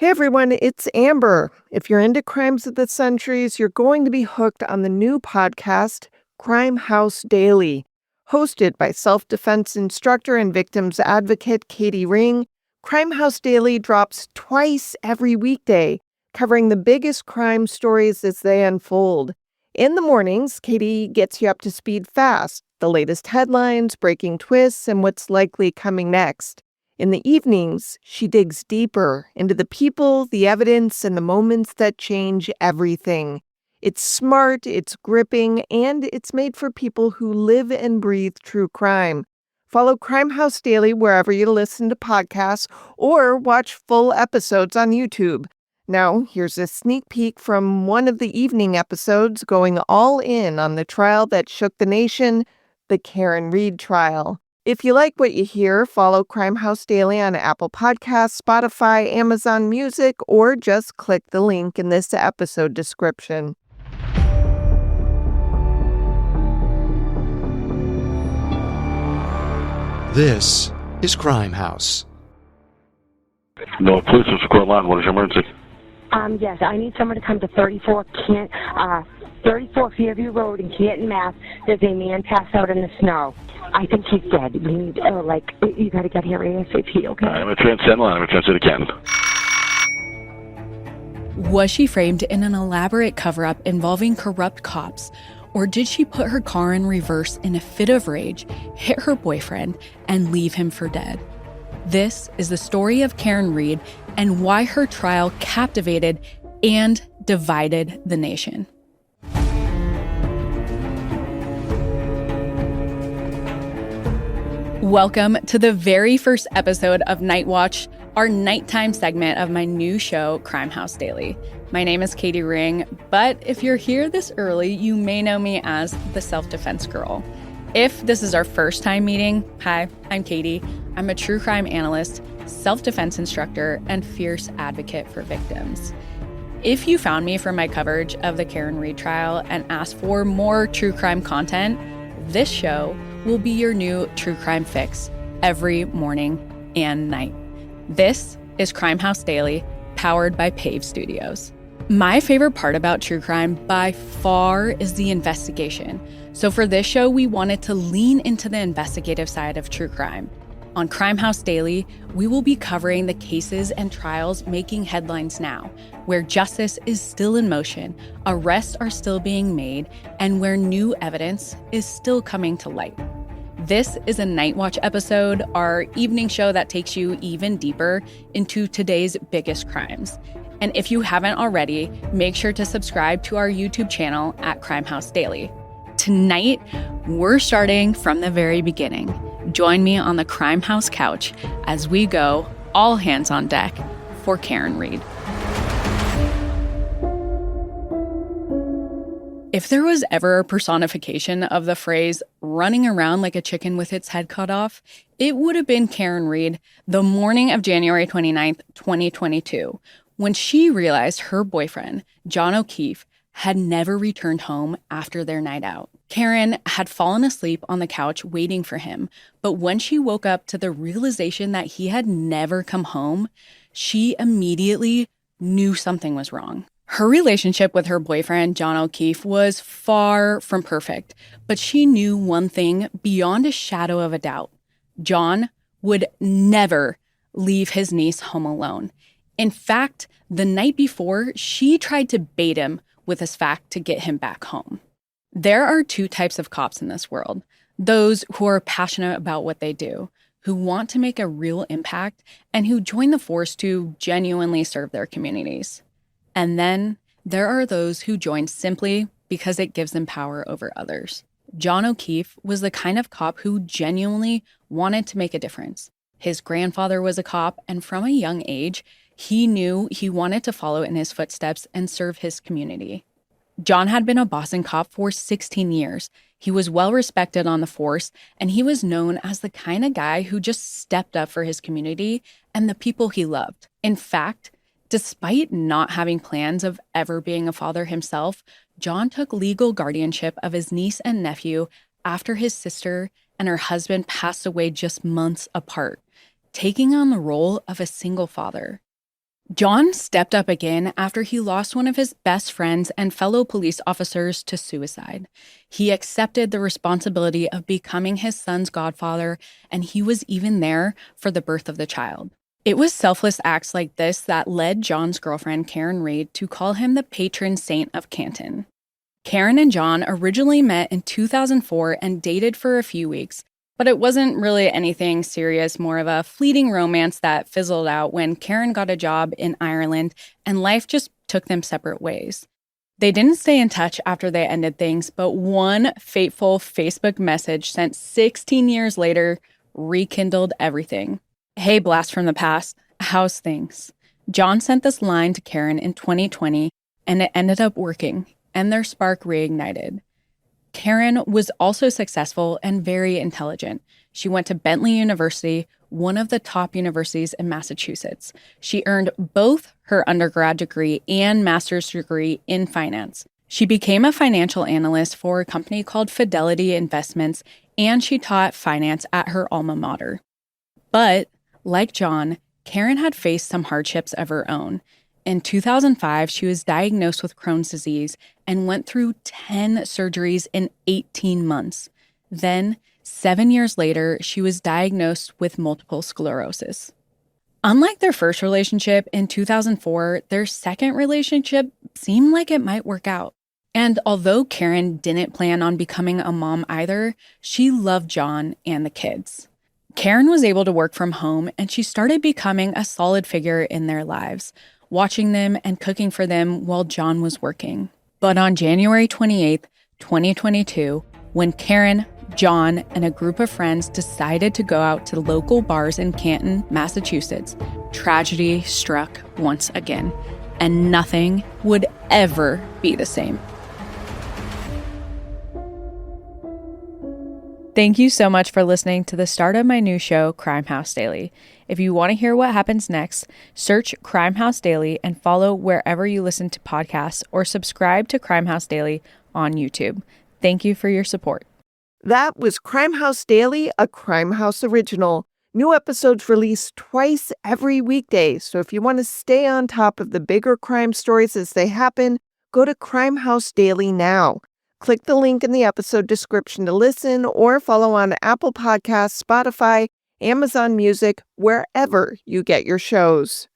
Hey everyone, it's Amber. If you're into crimes of the centuries, you're going to be hooked on the new podcast, Crime House Daily. Hosted by self defense instructor and victims advocate Katie Ring, Crime House Daily drops twice every weekday, covering the biggest crime stories as they unfold. In the mornings, Katie gets you up to speed fast, the latest headlines, breaking twists, and what's likely coming next. In the evenings, she digs deeper into the people, the evidence, and the moments that change everything. It's smart, it's gripping, and it's made for people who live and breathe true crime. Follow Crime House Daily wherever you listen to podcasts or watch full episodes on YouTube. Now, here's a sneak peek from one of the evening episodes going all in on the trial that shook the nation, the Karen Reed trial. If you like what you hear, follow Crime House Daily on Apple Podcasts, Spotify, Amazon Music, or just click the link in this episode description. This is Crime House. No, police is court line. What is your emergency? Yes, I need someone to come to 34 Fairview Road in Canton, Mass. There's a man passed out in the snow. I think he's dead. We need, you got to get here ASAP, okay? I'm a transcend line. I'm a transit to Canton. Was she framed in an elaborate cover-up involving corrupt cops? Or did she put her car in reverse in a fit of rage, hit her boyfriend, and leave him for dead? This is the story of Karen Reed and why her trial captivated and divided the nation. Welcome to the very first episode of Night Watch, our nighttime segment of my new show, Crime House Daily. My name is Katie Ring, but if you're here this early, you may know me as the self-defense girl. If this is our first time meeting, hi, I'm Katie. I'm a true crime analyst, self-defense instructor, and fierce advocate for victims. If you found me from my coverage of the Karen Reed trial and asked for more true crime content, this show will be your new true crime fix every morning and night. This is Crime House Daily, powered by Pave Studios. My favorite part about true crime by far is the investigation. So for this show, we wanted to lean into the investigative side of true crime. On Crime House Daily, we will be covering the cases and trials making headlines now, where justice is still in motion, arrests are still being made, and where new evidence is still coming to light. This is a Night Watch episode, our evening show that takes you even deeper into today's biggest crimes. And if you haven't already, make sure to subscribe to our YouTube channel at Crime House Daily. Tonight, we're starting from the very beginning. Join me on the Crime House couch as we go all hands on deck for Karen Reed. If there was ever a personification of the phrase running around like a chicken with its head cut off, it would have been Karen Reed the morning of January 29th, 2022, when she realized her boyfriend, John O'Keefe, had never returned home after their night out. Karen had fallen asleep on the couch waiting for him, but when she woke up to the realization that he had never come home, she immediately knew something was wrong. Her relationship with her boyfriend, John O'Keefe, was far from perfect, but she knew one thing beyond a shadow of a doubt. John would never leave his niece home alone. In fact, the night before, she tried to bait him with this fact to get him back home. There are two types of cops in this world. Those who are passionate about what they do, who want to make a real impact, and who join the force to genuinely serve their communities. And then there are those who join simply because it gives them power over others. John O'Keefe was the kind of cop who genuinely wanted to make a difference. His grandfather was a cop, and from a young age, he knew he wanted to follow in his footsteps and serve his community. John had been a Boston cop for 16 years. He was well respected on the force, and he was known as the kind of guy who just stepped up for his community and the people he loved. In fact, despite not having plans of ever being a father himself, John took legal guardianship of his niece and nephew after his sister and her husband passed away just months apart, taking on the role of a single father. John stepped up again after he lost one of his best friends and fellow police officers to suicide. He accepted the responsibility of becoming his son's godfather, and he was even there for the birth of the child. It was selfless acts like this that led John's girlfriend, Karen Reed, to call him the patron saint of Canton. Karen and John originally met in 2004 and dated for a few weeks, but it wasn't really anything serious, more of a fleeting romance that fizzled out when Karen got a job in Ireland and life just took them separate ways. They didn't stay in touch after they ended things, but one fateful Facebook message sent 16 years later rekindled everything. "Hey, blast from the past, how's things?" John sent this line to Karen in 2020, and it ended up working, and their spark reignited. Karen was also successful and very intelligent. She went to Bentley University, one of the top universities in Massachusetts. She earned both her undergrad degree and master's degree in finance. She became a financial analyst for a company called Fidelity Investments, and she taught finance at her alma mater. But, like John, Karen had faced some hardships of her own. In 2005, she was diagnosed with Crohn's disease and went through 10 surgeries in 18 months. Then, 7 years later, she was diagnosed with multiple sclerosis. Unlike their first relationship in 2004, their second relationship seemed like it might work out. And although Karen didn't plan on becoming a mom either, she loved John and the kids. Karen was able to work from home, and she started becoming a solid figure in their lives, watching them and cooking for them while John was working. But on January 28th, 2022, when Karen, John, and a group of friends decided to go out to local bars in Canton, Massachusetts, tragedy struck once again, and nothing would ever be the same. Thank you so much for listening to the start of my new show, Crime House Daily. If you want to hear what happens next, search Crime House Daily and follow wherever you listen to podcasts or subscribe to Crime House Daily on YouTube. Thank you for your support. That was Crime House Daily, a Crime House original. New episodes released twice every weekday, so if you want to stay on top of the bigger crime stories as they happen, go to Crime House Daily now. Click the link in the episode description to listen or follow on Apple Podcasts, Spotify, Amazon Music, wherever you get your shows.